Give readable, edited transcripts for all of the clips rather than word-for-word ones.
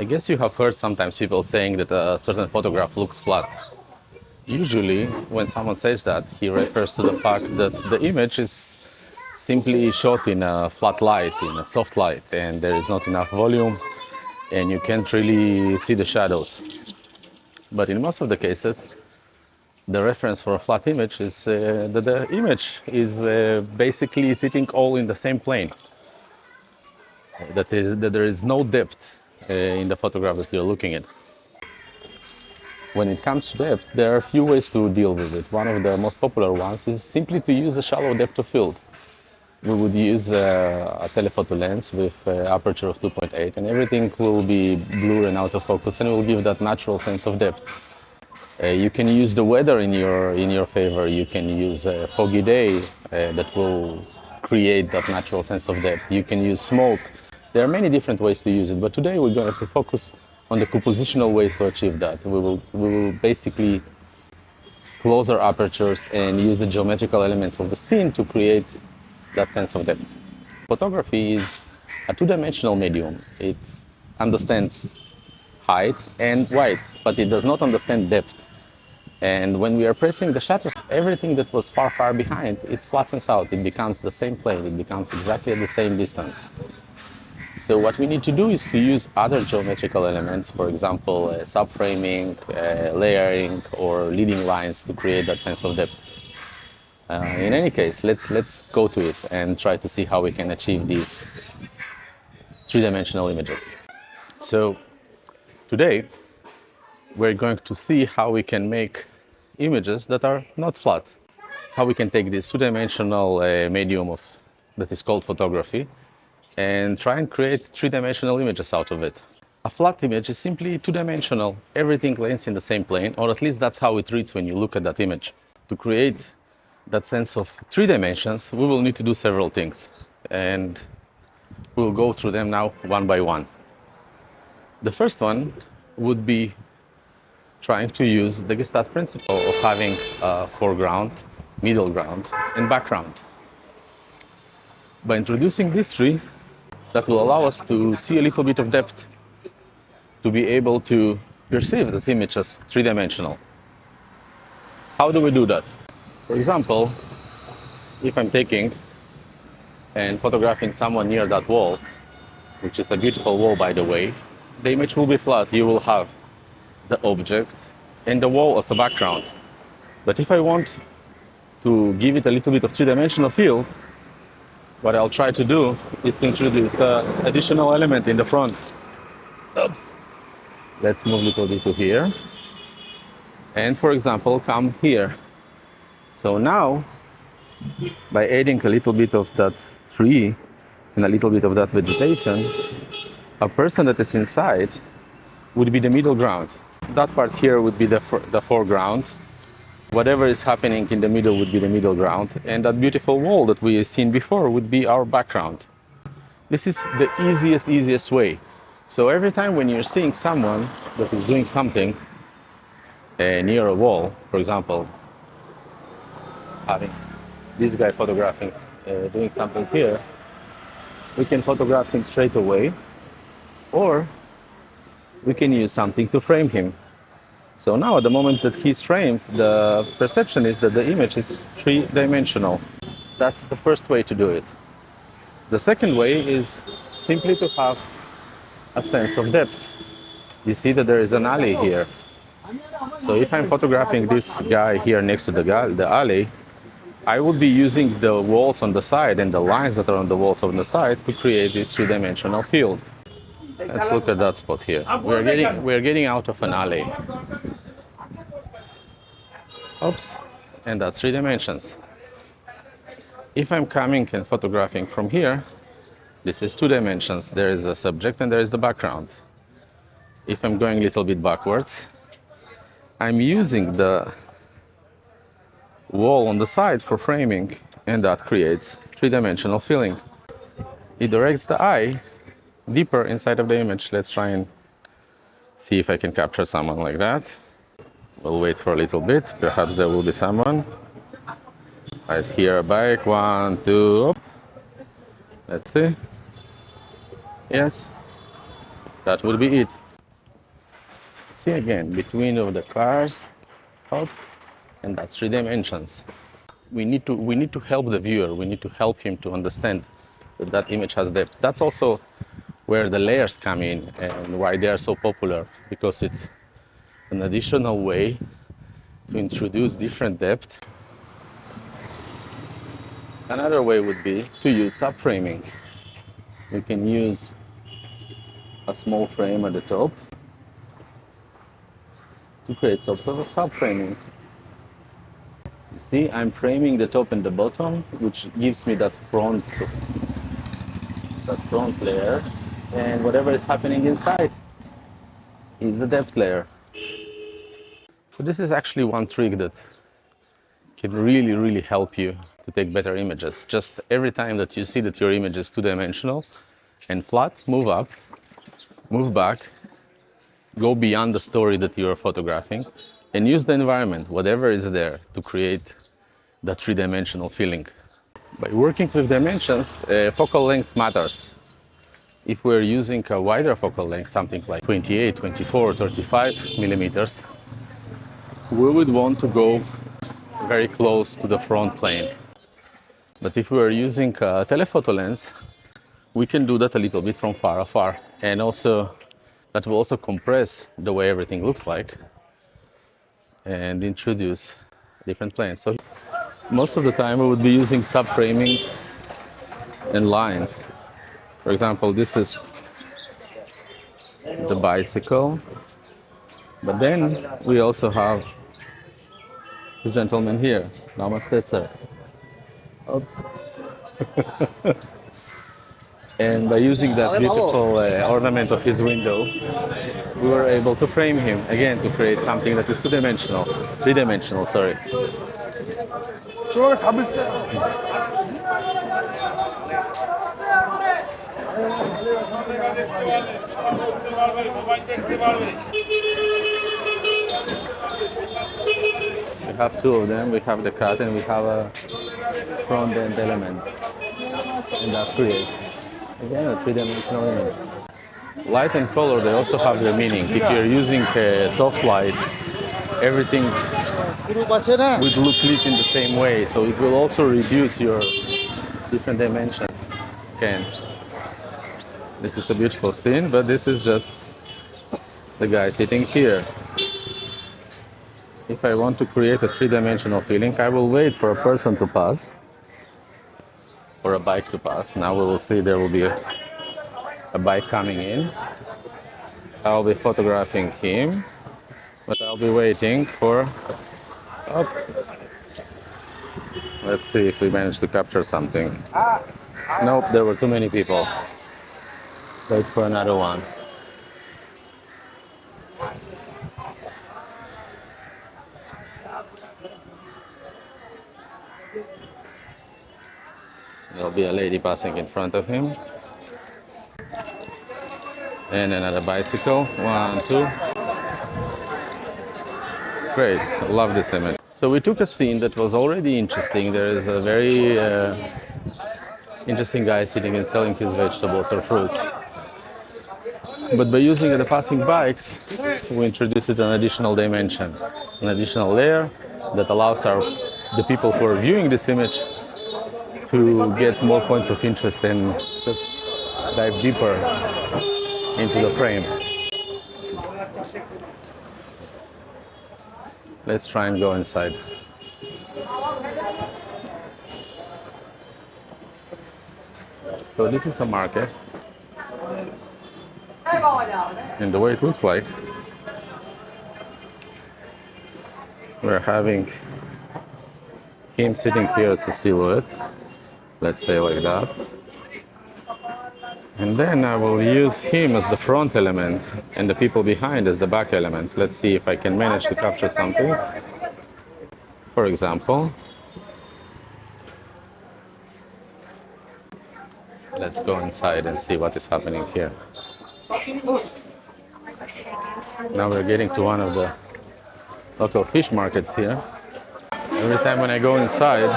I guess you have heard sometimes people saying that a certain photograph looks flat. Usually, when someone says that, he refers to the fact that the image is simply shot in a flat light, in a soft light, and there is not enough volume, and you can't really see the shadows. But in most of the cases, the reference for a flat image is that the image is basically sitting all in the same plane. That there is no depth in the photograph that you're looking at. When it comes to depth, there are a few ways to deal with it. One of the most popular ones is simply to use a shallow depth of field. We would use a telephoto lens with aperture of 2.8, and everything will be blurred and out of focus, and will give that natural sense of depth. You can use the weather in your favor. You can use a foggy day that will create that natural sense of depth. You can use smoke. There are many different ways to use it, but today we're going to focus on the compositional way to achieve that. We will basically close our apertures and use the geometrical elements of the scene to create that sense of depth. Photography is a two-dimensional medium. It understands height and width, but it does not understand depth. And when we are pressing the shutter, everything that was far, far behind, it flattens out. It becomes the same plane. It becomes exactly at the same distance. So what we need to do is to use other geometrical elements, for example, subframing, layering, or leading lines to create that sense of depth. In any case, let's go to it and try to see how we can achieve these three-dimensional images. So today, we're going to see how we can make images that are not flat. How we can take this two-dimensional medium that is called photography and try and create three-dimensional images out of it. A flat image is simply two-dimensional. Everything lays in the same plane, or at least that's how it reads when you look at that image. To create that sense of three dimensions, we will need to do several things, and we'll go through them now one by one. The first one would be trying to use the Gestalt principle of having a foreground, middle ground, and background. By introducing these three, that will allow us to see a little bit of depth, to be able to perceive this image as three-dimensional. How do we do that? For example, if I'm taking and photographing someone near that wall, which is a beautiful wall, by the way, the image will be flat. You will have the object and the wall as a background. But if I want to give it a little bit of three-dimensional field, what I'll try to do is to introduce an additional element in the front. Oops. Let's move a little bit to here. And for example, come here. So now, by adding a little bit of that tree and a little bit of that vegetation, a person that is inside would be the middle ground. That part here would be the foreground. Whatever is happening in the middle would be the middle ground, and that beautiful wall that we have seen before would be our background. This is the easiest way. So every time when you're seeing someone that is doing something near a wall, for example, having this guy photographing, doing something here, we can photograph him straight away, or we can use something to frame him. So now at the moment that he's framed, the perception is that the image is three-dimensional. That's the first way to do it. The second way is simply to have a sense of depth. You see that there is an alley here. So if I'm photographing this guy here next to the alley, I would be using the walls on the side and the lines that are on the walls on the side to create this three-dimensional field. Let's look at that spot here. We're getting out of an alley. Oops, and that's three dimensions. If I'm coming and photographing from here, this is two dimensions. There is a subject and there is the background. If I'm going a little bit backwards, I'm using the wall on the side for framing, and that creates three-dimensional feeling. It directs the eye deeper inside of the image. Let's try and see if I can capture someone like that. We'll wait for a little bit. Perhaps there will be someone. I hear a bike. 1, 2. Up. Let's see. Yes, that would be it. See again, between of the cars, thoughts, and that's 3 dimensions. We need to help the viewer. We need to help him to understand that that image has depth. That's also where the layers come in and why they are so popular, because it's an additional way to introduce different depth. Another way would be to use subframing. We can use a small frame at the top to create some sort of subframing. You see, I'm framing the top and the bottom, which gives me that front layer, and whatever is happening inside is the depth layer. So this is actually one trick that can really, really help you to take better images. Just every time that you see that your image is two-dimensional and flat, move up, move back, go beyond the story that you are photographing, and use the environment, whatever is there, to create that three-dimensional feeling. By working with dimensions, focal length matters. If we're using a wider focal length, something like 28, 24, 35 millimeters, we would want to go very close to the front plane. But if we're using a telephoto lens, we can do that a little bit from afar. And also, that will also compress the way everything looks like and introduce different planes. So most of the time we would be using subframing and lines. For example, this is the bicycle, but then we also have this gentleman here. Namaste, sir. Oops. And by using that beautiful ornament of his window, we were able to frame him again to create something that is two-dimensional, three-dimensional, sorry. We have two of them. We have the cat and we have a front end element, and that creates again a three-dimensional image. Light and color, they also have their meaning. If you're using soft light, everything would look lit in the same way, so it will also reduce your different dimensions. Again, this is a beautiful scene, but this is just the guy sitting here. If I want to create a three-dimensional feeling, I will wait for a person to pass, or a bike to pass. Now we will see there will be a bike coming in. I'll be photographing him, but I'll be waiting for... Oh. Let's see if we manage to capture something. Nope, there were too many people. Wait for another one. There'll be a lady passing in front of him. And another bicycle. 1, 2. Great, I love this image. So we took a scene that was already interesting. There is a very interesting guy sitting and selling his vegetables or fruits. But by using the passing bikes, we introduced an additional dimension, an additional layer that allows the people who are viewing this image to get more points of interest and just dive deeper into the frame. Let's try and go inside. So this is a market. And the way it looks like, we're having him sitting here as a silhouette, let's say like that. And then I will use him as the front element and the people behind as the back elements. Let's see if I can manage to capture something. For example, let's go inside and see what is happening here. Now we're getting to one of the local fish markets here. Every time when I go inside,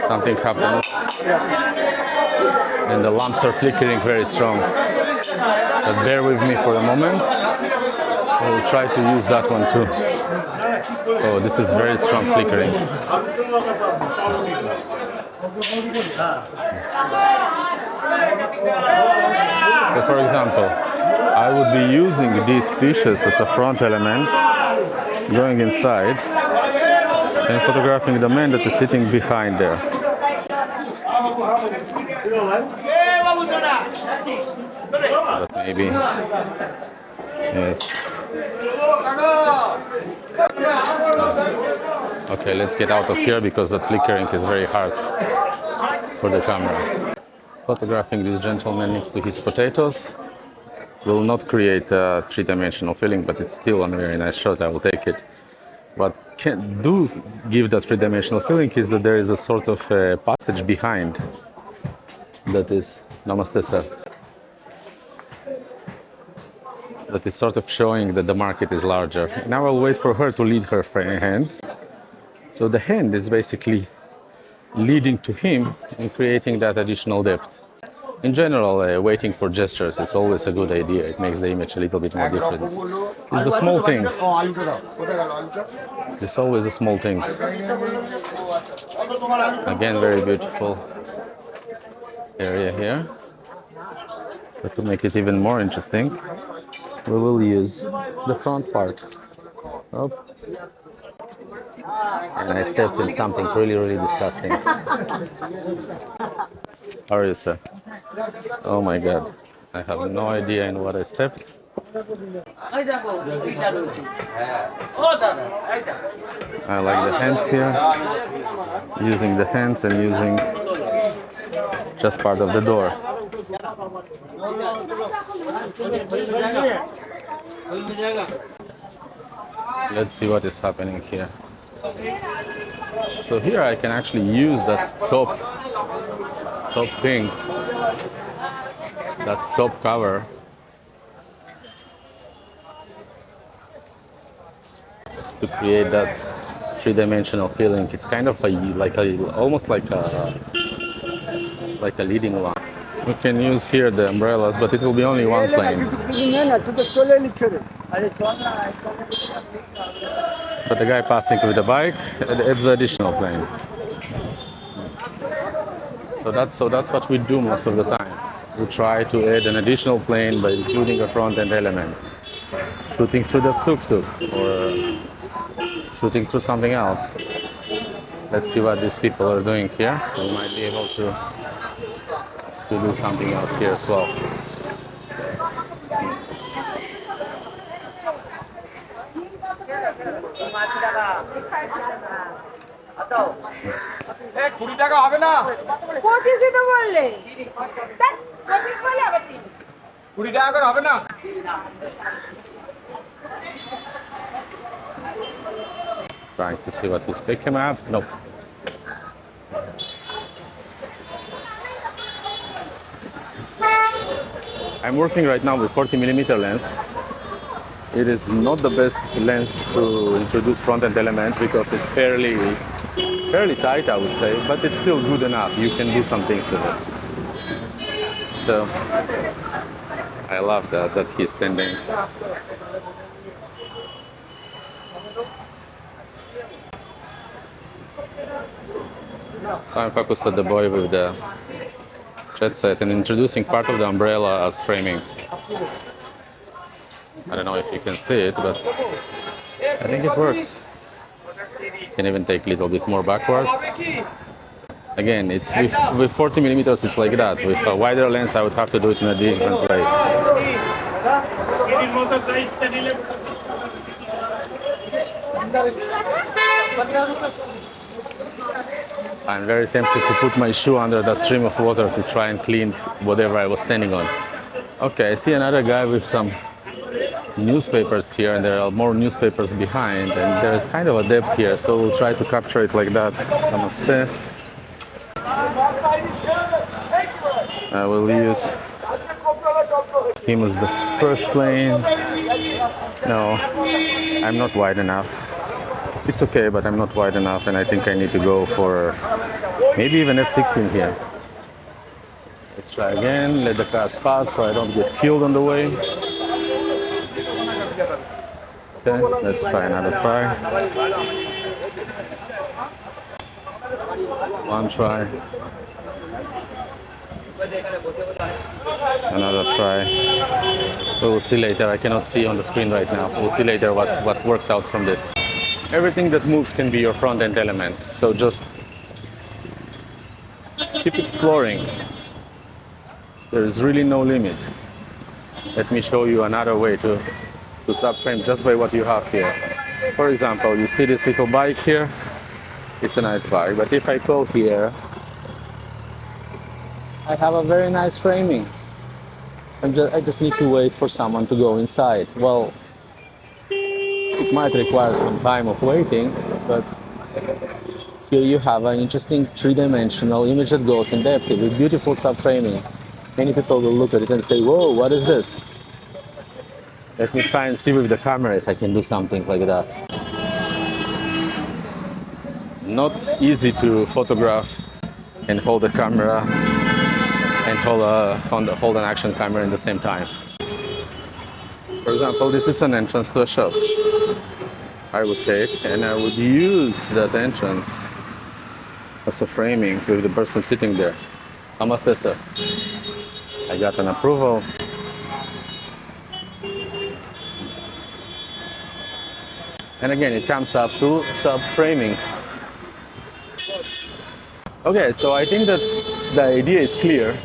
something happens and the lamps are flickering very strong. But bear with me for a moment. We'll try to use that one too. Oh, this is very strong flickering. So for example, I would be using these fishes as a front element, going inside and photographing the man that is sitting behind there. But maybe, yes. Okay, let's get out of here because that flickering is very hard for the camera. Photographing this gentleman next to his potatoes will not create a three-dimensional feeling, but it's still a very nice shot. I will take it. What can do give that three-dimensional feeling is that there is a sort of passage behind that is Namaste sir. That is sort of showing that the market is larger. Now I'll wait for her to lead her hand. So the hand is basically leading to him and creating that additional depth. In general, waiting for gestures is always a good idea. It makes the image a little bit more different. It's the small things. It's always the small things. Again, very beautiful area here. But to make it even more interesting, we will use the front part. Oh. And I stepped in something really disgusting. How are you, sir? Oh my god. I have no idea in what I stepped. I like the hands here. Using the hands and using just part of the door. Let's see what is happening here. So here I can actually use that top thing, that top cover, to create that three-dimensional feeling. It's kind of almost like a leading line. We can use here the umbrellas, but it will be only one plane. But the guy passing with the bike, it's the additional plane. So that's what we do most of the time. We try to add an additional plane by including a front-end element. Shooting through the tuk-tuk or shooting through something else. Let's see what these people are doing here. We might be able to do something else here as well. Trying to see what he's picking up. Nope. I'm working right now with 40mm lens. It is not the best lens to introduce front-end elements because it's fairly tight, I would say, but it's still good enough. You can do some things with it. So I love that he's standing. So I'm focused at the boy with the jet set and introducing part of the umbrella as framing. I don't know if you can see it, but I think it works. Can even take a little bit more backwards. Again, it's with 40mm it's like that. With a wider lens I would have to do it in a different way. I'm very tempted to put my shoe under that stream of water to try and clean whatever I was standing on. Okay, I see another guy with some newspapers here, and there are more newspapers behind, and there is kind of a depth here, so we'll try to capture it like that. Namaste. I will use him as the first plane. No, I'm not wide enough. It's okay, but I'm not wide enough, and I think I need to go for maybe even F16 here. Let's try again, let the cars pass so I don't get killed on the way. Okay, let's try another try. One try. Another try. We'll see later. I cannot see on the screen right now. We'll see later what worked out from this. Everything that moves can be your front-end element. So just keep exploring. There is really no limit. Let me show you another way to subframe just by what you have here. For example, you see this little bike here? It's a nice bike, but if I go here, I have a very nice framing. I just need to wait for someone to go inside. Well, it might require some time of waiting, but here you have an interesting three-dimensional image that goes in depth with beautiful subframing. Many people will look at it and say, whoa, what is this? Let me try and see with the camera if I can do something like that. Not easy to photograph and hold the camera and hold an action camera in the same time. For example, this is an entrance to a shop. I would take and I would use that entrance as a framing with the person sitting there. Namaste, sir. I got an approval. And again, it comes up to subframing. Okay, so I think that the idea is clear,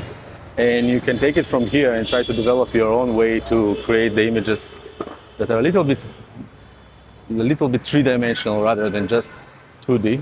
and you can take it from here and try to develop your own way to create the images that are a little bit three-dimensional rather than just 2D.